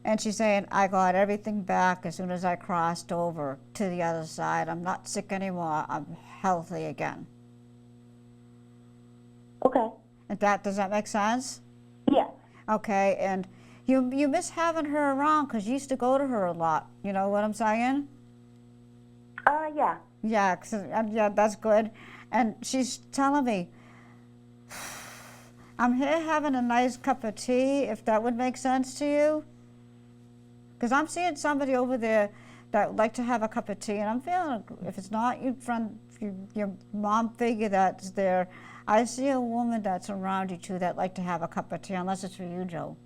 And she's saying, I got everything back as soon as I crossed over to the other side. I'm not sick anymore. I'm healthy again. Okay. And does that make sense? Yeah. Okay, and you miss having her around because you used to go to her a lot. You know what I'm saying? Yeah. Yeah, yeah, that's good. And she's telling me, I'm here having a nice cup of tea, if that would make sense to you. Because I'm seeing somebody over there that would like to have a cup of tea, and I'm feeling, if it's not your friend, your mom figure that's there, I see a woman that's around you too that like to have a cup of tea, unless it's for you, Joe.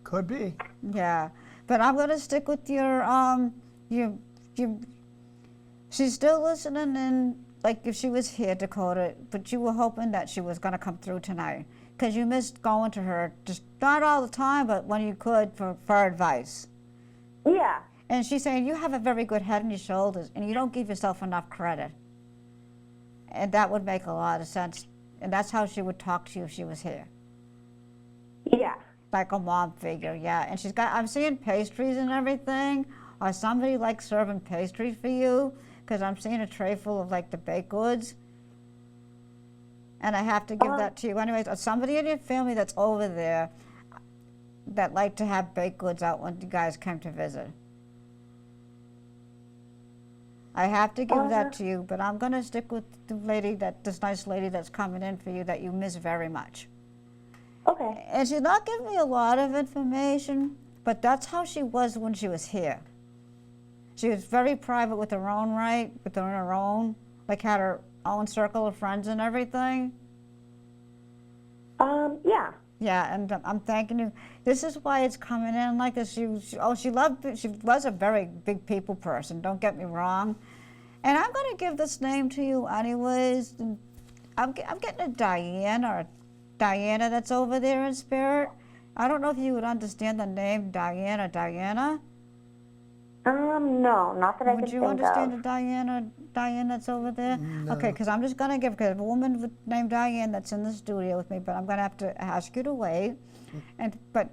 Could be. Yeah, but I'm gonna stick with your she's still listening, and like if she was here, Dakota, but you were hoping that she was gonna come through tonight, because you missed going to her, just not all the time, but when you could for advice. Yeah. And she's saying you have a very good head on your shoulders, and you don't give yourself enough credit. And that would make a lot of sense. And that's how she would talk to you if she was here. Yeah. Like a mom figure, yeah. And I'm seeing pastries and everything. Or somebody like serving pastries for you, because I'm seeing a tray full of like the baked goods. And I have to give that to you. Anyways, or somebody in your family that's over there that like to have baked goods out when you guys come to visit. I have to give that to you, but I'm going to stick with the lady, this nice lady that's coming in for you that you miss very much. Okay. And she's not giving me a lot of information, but that's how she was when she was here. She was very private with her own right, her own, like had her own circle of friends and everything. Yeah. Yeah, and I'm thanking you. This is why it's coming in like this. She was a very big people person, don't get me wrong. And I'm going to give this name to you anyways. I'm getting a Diane or Diana that's over there in spirit. I don't know if you would understand the name Diane or Diana. No, not that I can think of. Would you understand a Diane that's over there? No. Okay, because I'm just going to give, because a woman named Diane that's in the studio with me, but I'm going to have to ask you to wait. But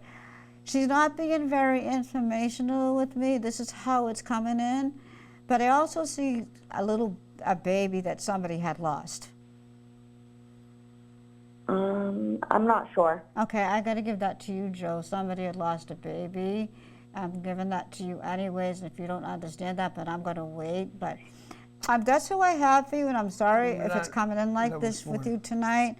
she's not being very informational with me. This is how it's coming in. But I also see a baby that somebody had lost. I'm not sure. Okay, I got to give that to you, Joe. Somebody had lost a baby. I'm giving that to you anyways, if you don't understand that, but I'm going to wait. But that's who I have for you, and I'm sorry if it's coming in like this with you tonight,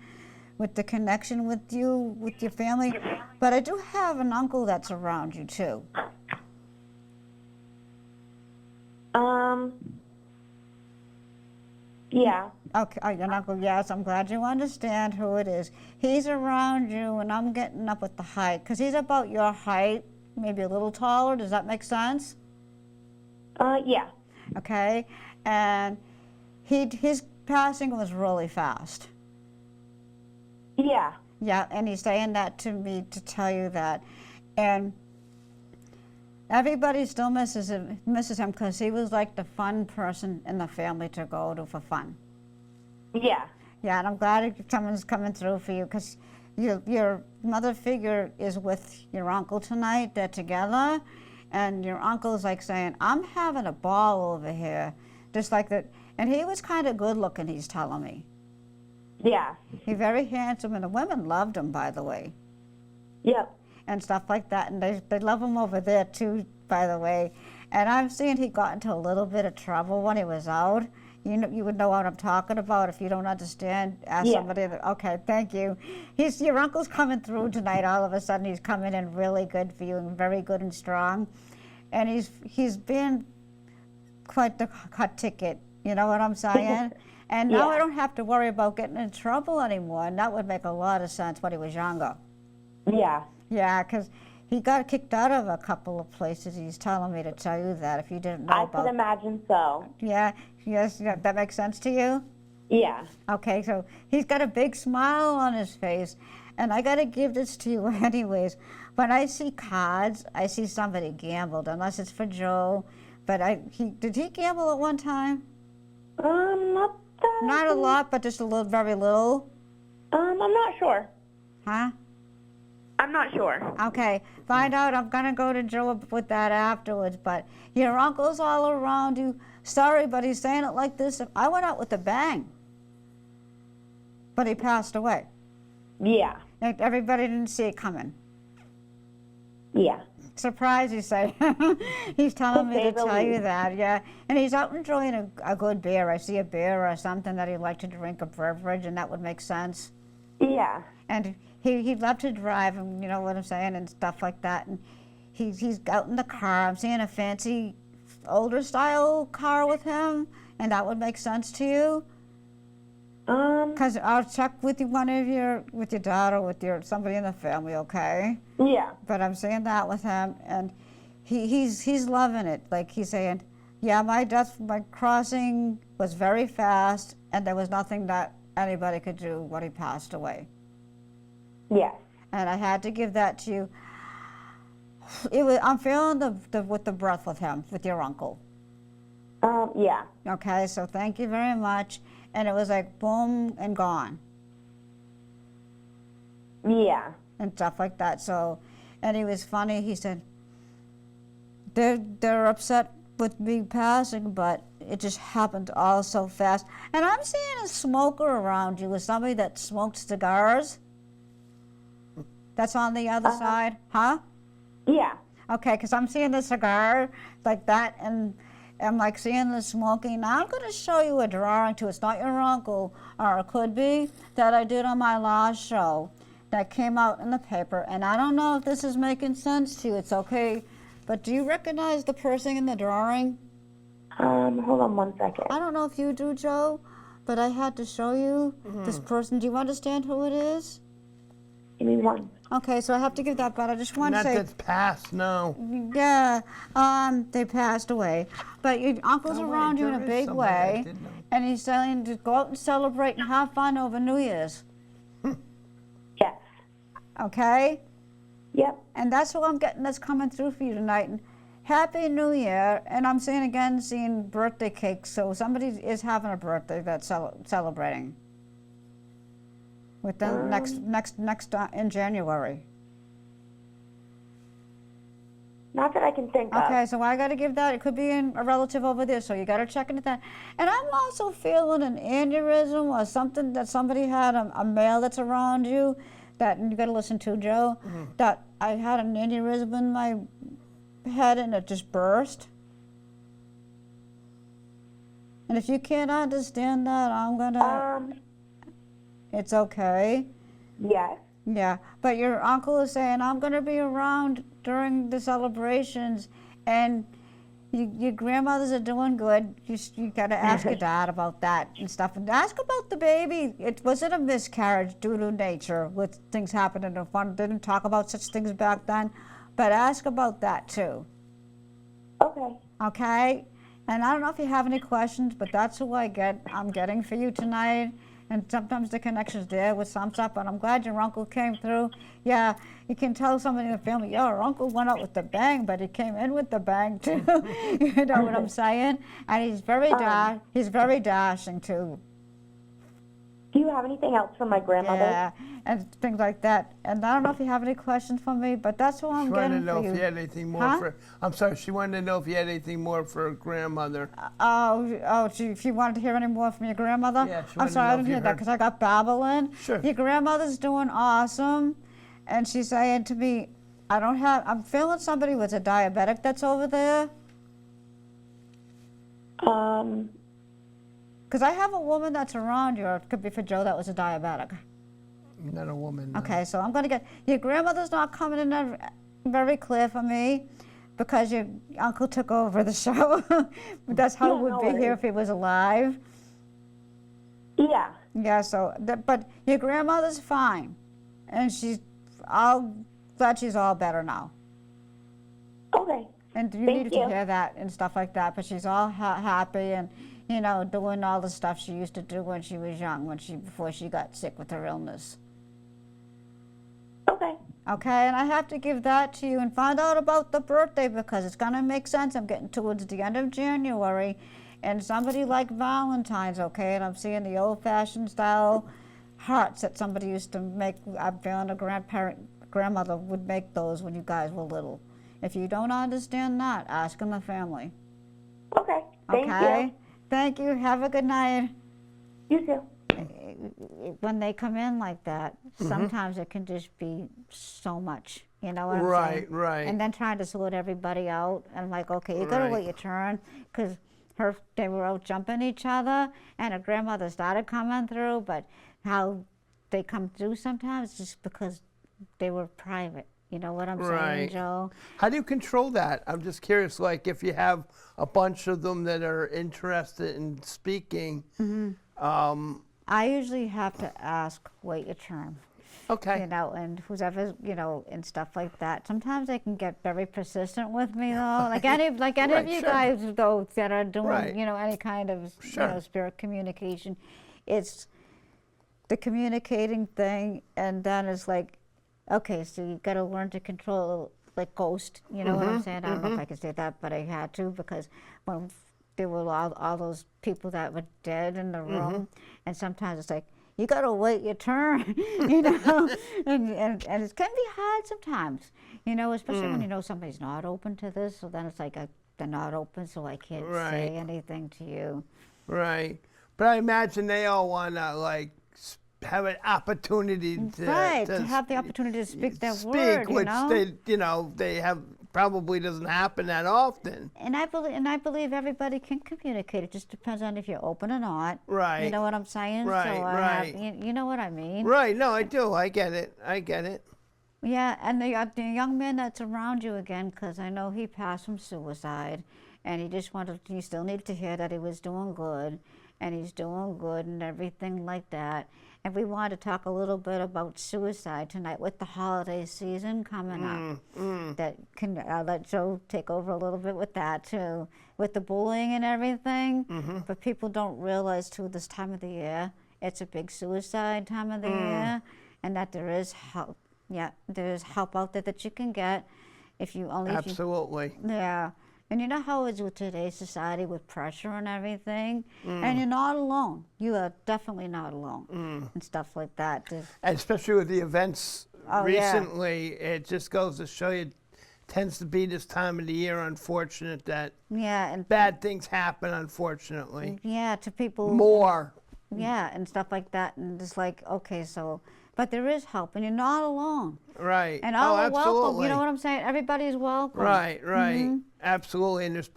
with the connection with you, with your family. But I do have an uncle that's around you, too. Yeah. Okay, your uncle, yes, I'm glad you understand who it is. He's around you, and I'm getting up with the height, because he's about your height, maybe a little taller. Does that make sense? Yeah. Okay, and his passing was really fast. Yeah. Yeah, and he's saying that to me to tell you that. And everybody still misses him because he was like the fun person in the family to go to for fun. Yeah. Yeah, and I'm glad someone's coming through for you, because your mother figure is with your uncle tonight. They're together, and your uncle's like saying, I'm having a ball over here, just like that. And he was kind of good looking, he's telling me. Yeah. He's very handsome, and the women loved him, by the way. Yep. And stuff like that, and they love him over there too, by the way. And I'm seeing he got into a little bit of trouble when he was out. You would know what I'm talking about. If you don't understand, ask somebody. Okay, thank you. Your uncle's coming through tonight. All of a sudden, he's coming in really good for you, and very good and strong. And he's been quite the hot ticket. You know what I'm saying? And now I don't have to worry about getting in trouble anymore. And that would make a lot of sense when he was younger. Yeah. Yeah, because he got kicked out of a couple of places. He's telling me to tell you that, if you didn't know about. I could imagine so. Yeah, yes, that makes sense to you? Yeah. Okay, so he's got a big smile on his face, and I got to give this to you anyways. when I see cards, I see somebody gambled, unless it's for Joe. But did he gamble at one time? Not that. Not a lot, but just a little, very little. I'm not sure. Huh? I'm not sure. Okay, find out. I'm gonna go to Joe with that afterwards. But your uncle's all around you. Sorry, but he's saying it like this. I went out with a bang, but he passed away. Yeah. And everybody didn't see it coming. Yeah. Surprise, you say. He's telling me to tell you that, yeah. And he's out enjoying a good beer. I see a beer or something that he'd like to drink, a beverage, and that would make sense. Yeah. And he'd love to drive, and you know what I'm saying, and stuff like that. And he's out in the car. I'm seeing a fancy, older style car with him, and that would make sense to you. Because I'll check with with your daughter, with somebody in the family, okay? Yeah. But I'm saying that with him, and he's loving it. Like he's saying, yeah, my crossing was very fast, and there was nothing that anybody could do when he passed away. Yes. And I had to give that to you. I'm feeling with the breath with him, with your uncle. Yeah. Okay, so thank you very much. And it was like boom and gone. Yeah. And stuff like that. So, and he was funny. He said, they're upset with me passing, but it just happened all so fast. And I'm seeing a smoker around you, with somebody that smoked cigars. That's on the other side, huh? Yeah. Okay, because I'm seeing the cigar like that, and I'm like seeing the smoking. Now I'm going to show you a drawing too. It's not your uncle, or it could be, that I did on my last show that came out in the paper. And I don't know if this is making sense to you. It's okay. But do you recognize the person in the drawing? Hold on one second. I don't know if you do, Joe, but I had to show you this person. Do you understand who it is? Give me one. Okay, so I have to give that, but I just want to Not say, that's passed, no. yeah, they passed away. But your uncle's Oh, wait, around you in a there is big somebody I way, did know. and he's saying to go out and celebrate and have fun over New Year's, Yes. okay? Yep. And that's what I'm getting that's coming through for you tonight. And Happy New Year. And I'm seeing birthday cakes, so somebody is having a birthday that's celebrating. With them next in January. Not that I can think of. Okay, so I got to give that. It could be a relative over there, so you got to check into that. And I'm also feeling an aneurysm or something that somebody had, a male that's around you, that you got to listen to, Joe. That I had an aneurysm in my head and it just burst. And if you can't understand that, I'm gonna. It's okay. Yes. Yeah, but your uncle is saying, I'm going to be around during the celebrations, and your grandmothers are doing good. You got to ask your dad about that and stuff. And ask about the baby. Was it a miscarriage due to nature with things happening? If one didn't talk about such things back then, but ask about that too. Okay. Okay? And I don't know if you have any questions, but that's who I'm getting for you tonight. And sometimes the connection's there with some stuff, but I'm glad your uncle came through. Yeah, you can tell somebody in the family, yeah, our uncle went out with the bang, but he came in with the bang too. You know what I'm saying? And he's very dashing too. Do you have anything else from my grandmother? Yeah, and things like that. And I don't know if you have any questions for me, but that's who I'm She wanted to getting know for you. if you had anything more Huh? for. I'm sorry. She wanted to know if you had anything more for her grandmother. She wanted to hear any more from your grandmother? Yeah, she I'm wanted to sorry, know I if didn't you hear that heard- because I got babbling. Sure. Your grandmother's doing awesome, and she's saying to me, I'm feeling somebody with a diabetic that's over there. Because I have a woman that's around you, or it could be for Joe that was a diabetic. Not a woman. no. Okay, so I'm going to get, your grandmother's not coming in very clear for me because your uncle took over the show. That's how it Yeah, would no be here worries. if he was alive. Yeah. Yeah, so, but your grandmother's fine. And glad she's all better now. Okay. And you Thank needed to you. hear that and stuff like that, but she's all happy and, you know, doing all the stuff she used to do when she was young, before she got sick with her illness. Okay. Okay, and I have to give that to you and find out about the birthday because it's gonna make sense. I'm getting towards the end of January and somebody like Valentine's, okay, and I'm seeing the old-fashioned style hearts that somebody used to make. I'm feeling grandmother would make those when you guys were little. If you don't understand that, ask in the family. Okay. Thank you. Thank you. Have a good night. You too. When they come in like that, sometimes it can just be so much. You know what I'm saying? Right. And then trying to sort everybody out. And I'm like, okay, you gotta wait your turn, because they were out jumping each other, and her grandmother started coming through, but how they come through sometimes just because they were private. You know what I'm saying, Joe? How do you control that? I'm just curious, like if you have a bunch of them that are interested in speaking. I usually have to ask, wait your turn. Okay. You know, and whoever, you know, and stuff like that. Sometimes they can get very persistent with me, though. Like any of you guys, though, that are doing, you know, any kind of, you know, spirit communication. It's the communicating thing, and then it's like, okay, so you got to learn to control, like, ghost. You know what I'm saying? I don't know if I can say that, but I had to, because when there were all those people that were dead in the room, and sometimes it's like, you got to wait your turn, you know, and it can be hard sometimes, you know, especially when you know somebody's not open to this, so then it's like, they're not open, so I can't say anything to you. Right. But I imagine they all want to, like, have an opportunity to have the opportunity to speak their word, which you know? they have probably doesn't happen that often. And I believe everybody can communicate. It just depends on if you're open or not. Right. You know what I'm saying? Right. So you know what I mean? Right. No, I do. I get it. Yeah, and the young man that's around you again, because I know he passed from suicide, and he still needed to hear that he was doing good, and he's doing good and everything like that. And we want to talk a little bit about suicide tonight with the holiday season coming up. That can let Joe take over a little bit with that too, with the bullying and everything. But people don't realize too, this time of the year, it's a big suicide time of the year, and that there is help. Yeah, there is help out there that you can get if you only. Absolutely. Yeah. And you know how it is with today's society with pressure and everything? And you're not alone. You are definitely not alone and stuff like that. And especially with the events recently, it just goes to show you, tends to be this time of the year, unfortunate that and bad things happen, unfortunately. Yeah, to people. More. Yeah, and stuff like that. And it's like, okay, so, but there is help, and you're not alone. Right. And all are absolutely. welcome. You know what I'm saying? Everybody's welcome. Right. Absolutely. And there's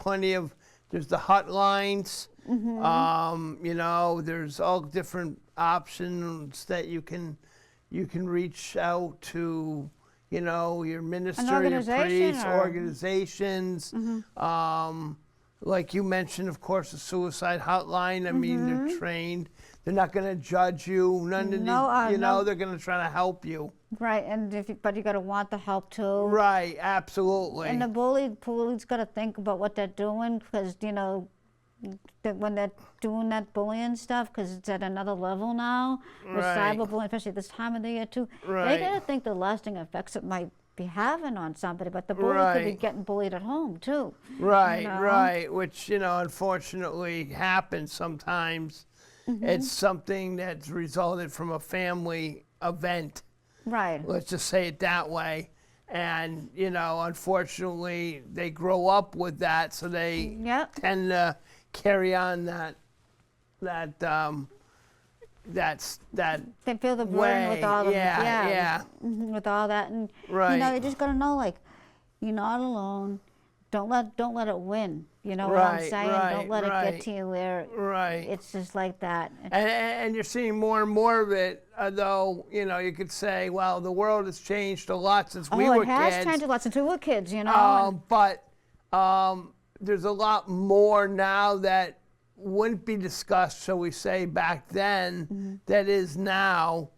there's the hotlines, you know, there's all different options that you can reach out to, you know, your minister, your priests, organizations. Like you mentioned, of course, the suicide hotline. I mean, they're trained. They're not going to judge you. They're going to try to help you. Right, and but you got to want the help too. Right, absolutely. And the bully's got to think about what they're doing, because you know, when they're doing that bullying stuff, because it's at another level now with cyberbullying, especially this time of the year too. They got to think the lasting effects it might be having on somebody, but the bully could be getting bullied at home too. Right, which, you know, unfortunately happens sometimes. It's something that's resulted from a family event. Right. Let's just say it that way. And, you know, unfortunately, they grow up with that, so they tend to carry on that they feel the burden with all of with all that, and you know, you just gotta know, like, you're not alone. Don't let it win. You know what I'm saying? Don't let it get to you where it's just like that. And you're seeing more and more of it, though, you know, you could say, well, the world has changed a lot since we were kids. Oh, it has changed a lot since we were kids, you know. But there's a lot more now that wouldn't be discussed, shall we say, back then, that is now,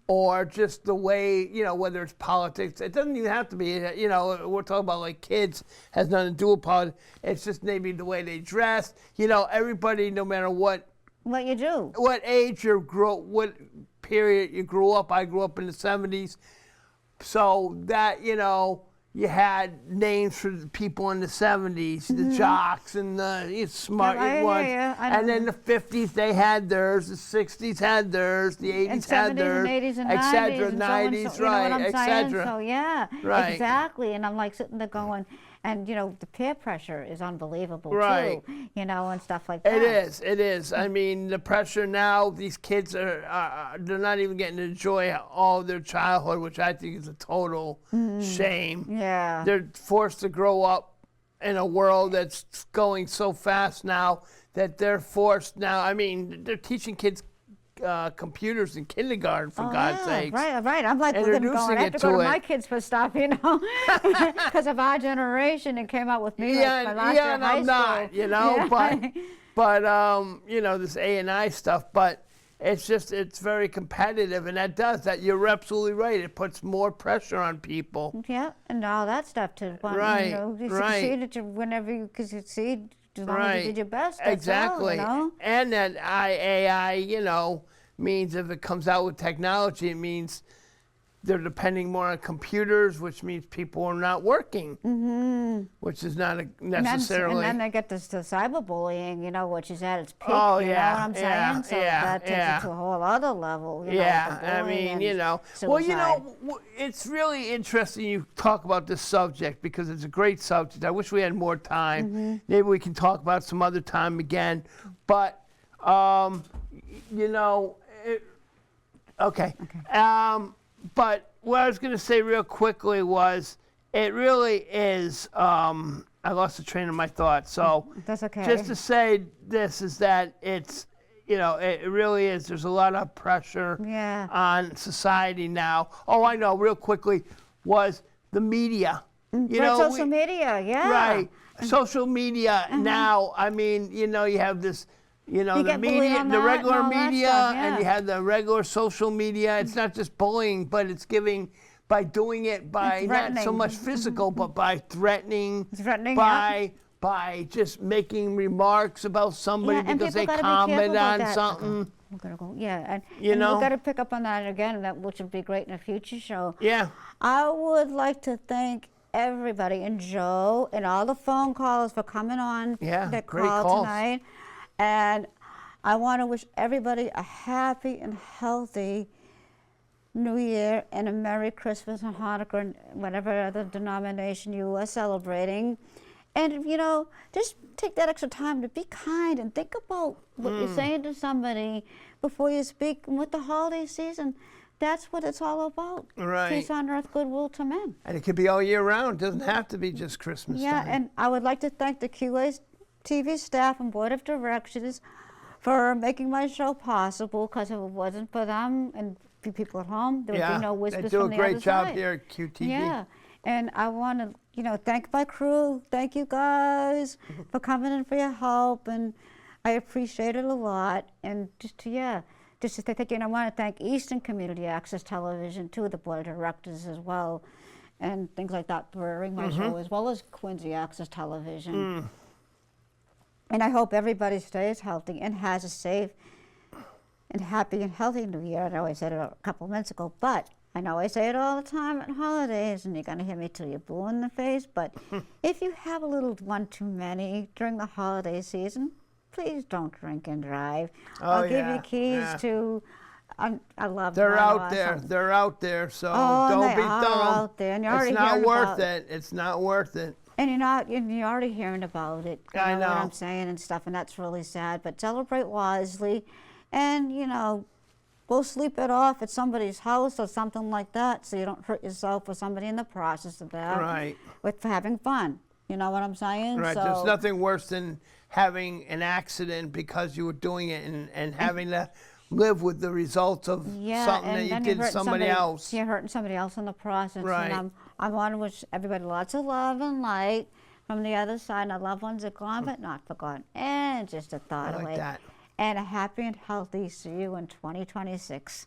or just the way, you know, whether it's politics. It doesn't even have to be, you know, we're talking about like kids, has nothing to do with politics. It's just maybe the way they dress. You know, everybody, no matter what you do, what age what period you grew up. I grew up in the 70s. So that, you know, you had names for the people in the 70s, the jocks and the smart ones. And then the 50s, they had theirs. The 60s had theirs. The 80s had theirs. And 80s and 80s and et cetera, 90s, 90s, you know what right, I'm et saying? cetera. So, yeah, Right. exactly. And I'm like sitting there going, and, you know, the peer pressure is unbelievable, Right. too, you know, and stuff like that. It is. I mean, the pressure now, these kids are they're not even getting to enjoy all of their childhood, which I think is a total shame. Yeah. They're forced to grow up in a world that's going so fast now that they're forced now. I mean, they're teaching kids computers in kindergarten, for God's sake. Right. I'm like, we're going to have to go to my kids for stuff, you know, because of our generation. It came out with me like my last year of and high I'm school. not, you know, but you know, this A&I stuff, but it's just, it's very competitive, and you're absolutely right. It puts more pressure on people. Yeah, and all that stuff to want, Right, you know, you right. succeed whenever you can succeed, as long as Right. you did your best. That's Exactly. all, you know? And that AI, you know, means if it comes out with technology, it means they're depending more on computers, which means people are not working, which is not necessarily. And then they get this the cyberbullying, you know, which is at its peak. Oh, you yeah, know what I'm saying? yeah, So yeah, that takes yeah. it to a whole other level. You know, Yeah, with the I bullying mean, and you know. Well, you suicide. know, it's really interesting you talk about this subject because it's a great subject. I wish we had more time. Maybe we can talk about it some other time again. But, you know, okay. But what I was going to say real quickly was it really is, I lost the train of my thought. So That's okay. just to say this is that it's, you know, it really is. There's a lot of pressure on society now. Oh, I know, real quickly, was the media. You know, social media, yeah. Right. Social media now, I mean, you know, you have this, you know, You the get bullied media, on the that regular and all that media, stuff, and you yeah. have the regular social media. It's not just bullying, but it's giving, by doing it by not so Threatening. much physical, but by threatening, Threatening, by just making remarks about somebody Yeah, and because they people gotta be comment careful about on that. something. We're gonna go, and You and know? we've got to pick up on that again, which would be great in a future show. Yeah. I would like to thank everybody and Joe and all the phone callers for coming on that great call calls. tonight. And I want to wish everybody a happy and healthy New Year and a Merry Christmas and Hanukkah and whatever other denomination you are celebrating. And, you know, just take that extra time to be kind and think about what you're saying to somebody before you speak. And with the holiday season, that's what it's all about. Right. Peace on earth, goodwill to men. And it could be all year round. It doesn't have to be just Christmas time. And I would like to thank the QA TV staff and board of directors for making my show possible, because if it wasn't for them and the people at home, there would be no whispers they do from a the great other job side. here at QTV. Yeah, and I want to, you know, thank my crew. Thank you guys for coming in for your help, and I appreciate it a lot. And just to say thank you. And I want to thank Easton Community Access Television, too, the board of directors as well, and things like that for airing my show, as well as Quincy Access Television. And I hope everybody stays healthy and has a safe and happy and healthy New Year. I know I said it a couple minutes ago, but I know I say it all the time at holidays, and you're going to hear me till you're blue in the face. But if you have a little one too many during the holiday season, please don't drink and drive. I'll give you keys to. I love. They're out awesome. there. They're out there. So Oh, don't they be are dumb. out there, and you're already it's not hearing worth about it. It's not worth it. And you're already hearing about it. You I know what know. I'm saying and stuff, and that's really sad. But celebrate wisely, and you know, go sleep it off at somebody's house or something like that, so you don't hurt yourself or somebody in the process of that. Right. With having fun. You know what I'm saying? Right. So, There's nothing worse than having an accident because you were doing it and having to live with the results of something that you did to somebody else. You're hurting somebody else in the process. Right. And I want to wish everybody lots of love and light from the other side. And our loved ones are gone but not forgotten. And just a thought I like away. that. And a happy and healthy see you in 2026.